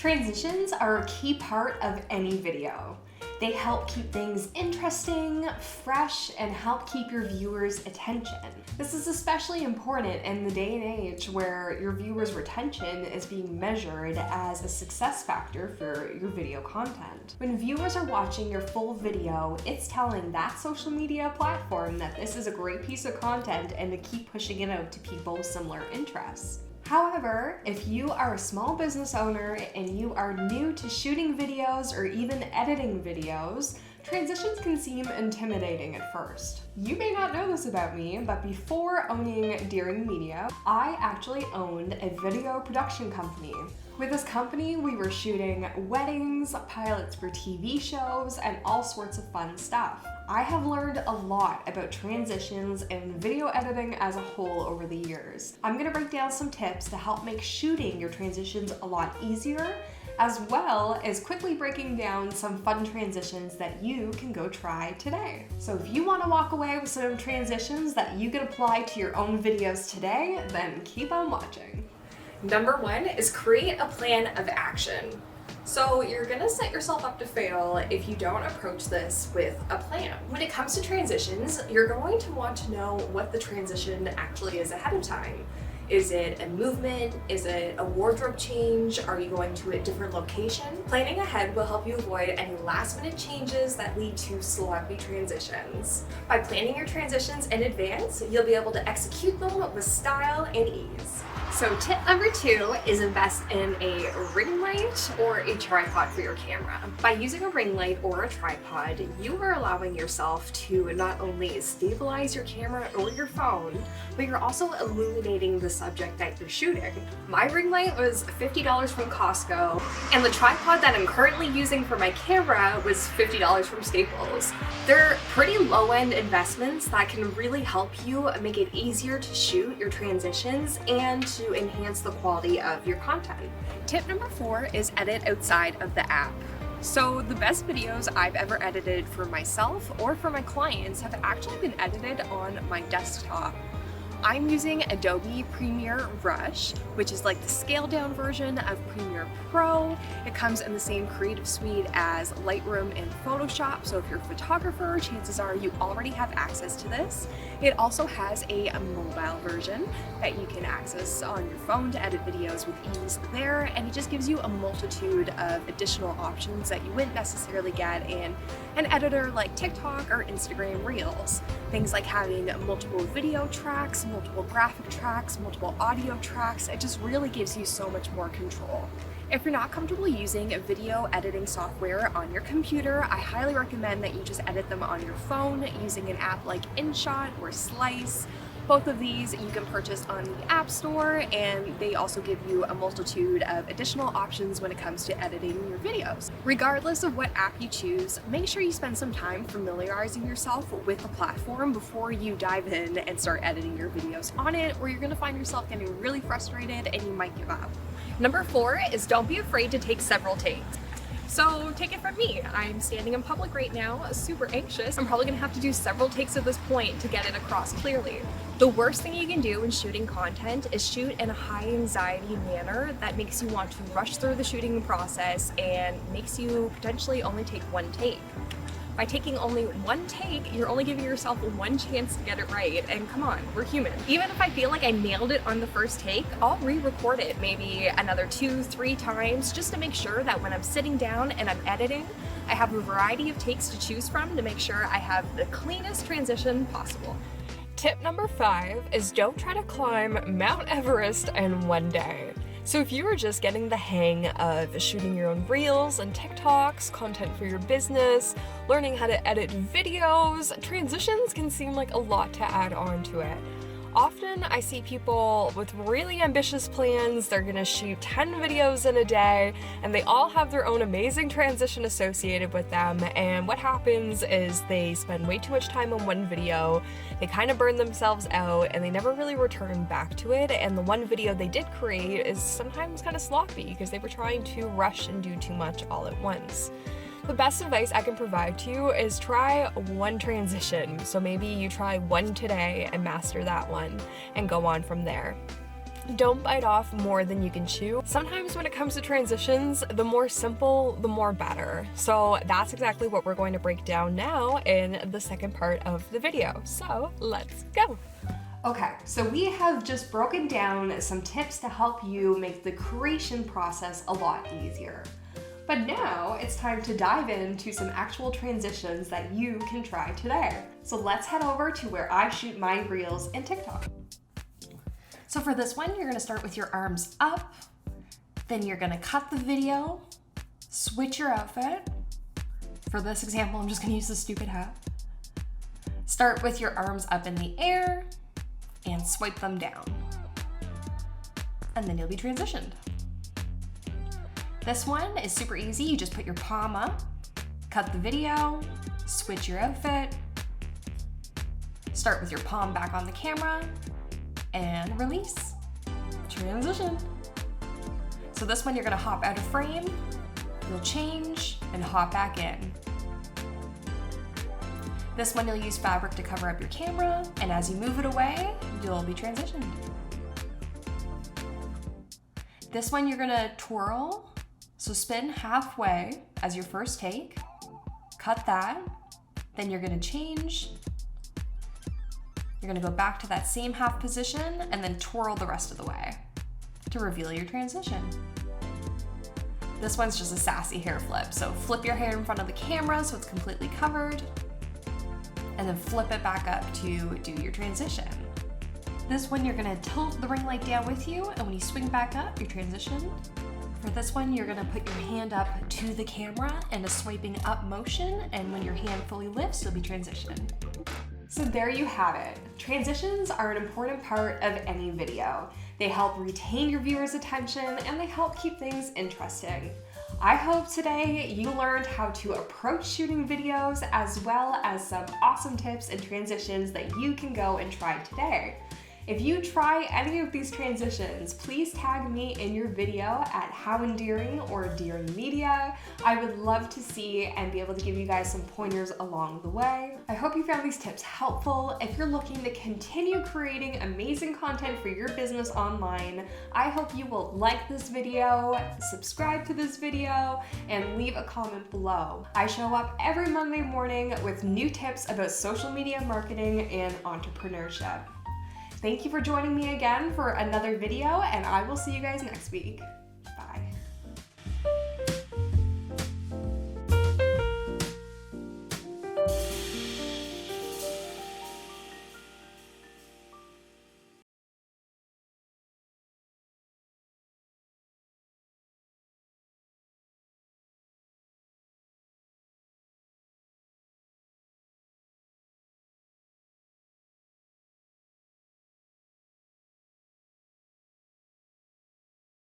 Transitions are a key part of any video. They help keep things interesting, fresh, and help keep your viewers' attention. This is especially important in the day and age where your viewers' retention is being measured as a success factor for your video content. When viewers are watching your full video, it's telling that social media platform that this is a great piece of content and to keep pushing it out to people with similar interests. However, if you are a small business owner and you are new to shooting videos or even editing videos, transitions can seem intimidating at first. You may not know this about me, but before owning Deering Media, I actually owned a video production company. With this company, we were shooting weddings, pilots for TV shows, and all sorts of fun stuff. I have learned a lot about transitions and video editing as a whole over the years. I'm gonna break down some tips to help make shooting your transitions a lot easier, as well as quickly breaking down some fun transitions that you can go try today. So if you wanna walk away with some transitions that you can apply to your own videos today, then keep on watching. Number one is create a plan of action. So you're gonna set yourself up to fail if you don't approach this with a plan. When it comes to transitions, you're going to want to know what the transition actually is ahead of time. Is it a movement? Is it a wardrobe change? Are you going to a different location? Planning ahead will help you avoid any last minute changes that lead to sloppy transitions. By planning your transitions in advance, you'll be able to execute them with style and ease. So tip number two is invest in a ring light or a tripod for your camera. By using a ring light or a tripod, you are allowing yourself to not only stabilize your camera or your phone, but you're also illuminating the subject that you're shooting. My ring light was $50 from Costco, and the tripod that I'm currently using for my camera was $50 from Staples. They're pretty low-end investments that can really help you make it easier to shoot your transitions and to enhance the quality of your content. Tip number four is edit outside of the app. So the best videos I've ever edited for myself or for my clients have actually been edited on my desktop. I'm using Adobe Premiere Rush, which is like the scaled down version of Premiere Pro. It comes in the same creative suite as Lightroom and Photoshop, so if you're a photographer, chances are you already have access to this. It also has a mobile version that you can access on your phone to edit videos with ease there, and it just gives you a multitude of additional options that you wouldn't necessarily get in an editor like TikTok or Instagram Reels. Things like having multiple video tracks, multiple graphic tracks, multiple audio tracks. It just really gives you so much more control. If you're not comfortable using video editing software on your computer, I highly recommend that you just edit them on your phone using an app like InShot or Slice. Both of these you can purchase on the App Store, and they also give you a multitude of additional options when it comes to editing your videos. Regardless of what app you choose, make sure you spend some time familiarizing yourself with the platform before you dive in and start editing your videos on it, or you're going to find yourself getting really frustrated and you might give up. Number four is don't be afraid to take several takes. So take it from me, I'm standing in public right now, super anxious. I'm probably gonna have to do several takes at this point to get it across clearly. The worst thing you can do when shooting content is shoot in a high anxiety manner that makes you want to rush through the shooting process and makes you potentially only take one take. By taking only one take, you're only giving yourself one chance to get it right, and come on, we're human. Even if I feel like I nailed it on the first take, I'll re-record it maybe another 2-3 times just to make sure that when I'm sitting down and I'm editing, I have a variety of takes to choose from to make sure I have the cleanest transition possible. Tip number 5 is don't try to climb Mount Everest in one day. So if you are just getting the hang of shooting your own reels and TikToks, content for your business, learning how to edit videos, transitions can seem like a lot to add on to it. Often I see people with really ambitious plans. They're gonna shoot 10 videos in a day, and they all have their own amazing transition associated with them, and what happens is they spend way too much time on one video, they kind of burn themselves out, and they never really return back to it, and the one video they did create is sometimes kind of sloppy because they were trying to rush and do too much all at once. The best advice I can provide to you is try one transition. So maybe you try one today and master that one and go on from there. Don't bite off more than you can chew. Sometimes when it comes to transitions, the more simple, the more better. So that's exactly what we're going to break down now in the second part of the video. So let's go. Okay, so we have just broken down some tips to help you make the creation process a lot easier. But now it's time to dive into some actual transitions that you can try today. So let's head over to where I shoot my reels in TikTok. So for this one, you're gonna start with your arms up, then you're gonna cut the video, switch your outfit. For this example, I'm just gonna use the stupid hat. Start with your arms up in the air and swipe them down. And then you'll be transitioned. This one is super easy. You just put your palm up, cut the video, switch your outfit, start with your palm back on the camera, and release. Transition. So this one, you're gonna hop out of frame, you'll change, and hop back in. This one, you'll use fabric to cover up your camera, and as you move it away, you'll be transitioned. This one, you're gonna twirl, so spin halfway as your first take, cut that, then you're gonna change. You're gonna go back to that same half position and then twirl the rest of the way to reveal your transition. This one's just a sassy hair flip. So flip your hair in front of the camera so it's completely covered, and then flip it back up to do your transition. This one, you're gonna tilt the ring light down with you, and when you swing back up, you're transitioned. For this one, you're gonna put your hand up to the camera in a swiping up motion, and when your hand fully lifts, you'll be transitioned. So there you have it. Transitions are an important part of any video. They help retain your viewers' attention and they help keep things interesting. I hope today you learned how to approach shooting videos as well as some awesome tips and transitions that you can go and try today. If you try any of these transitions, please tag me in your video at How Endearing or Endearing Media. I would love to see and be able to give you guys some pointers along the way. I hope you found these tips helpful. If you're looking to continue creating amazing content for your business online, I hope you will like this video, subscribe to this video, and leave a comment below. I show up every Monday morning with new tips about social media marketing and entrepreneurship. Thank you for joining me again for another video, and I will see you guys next week.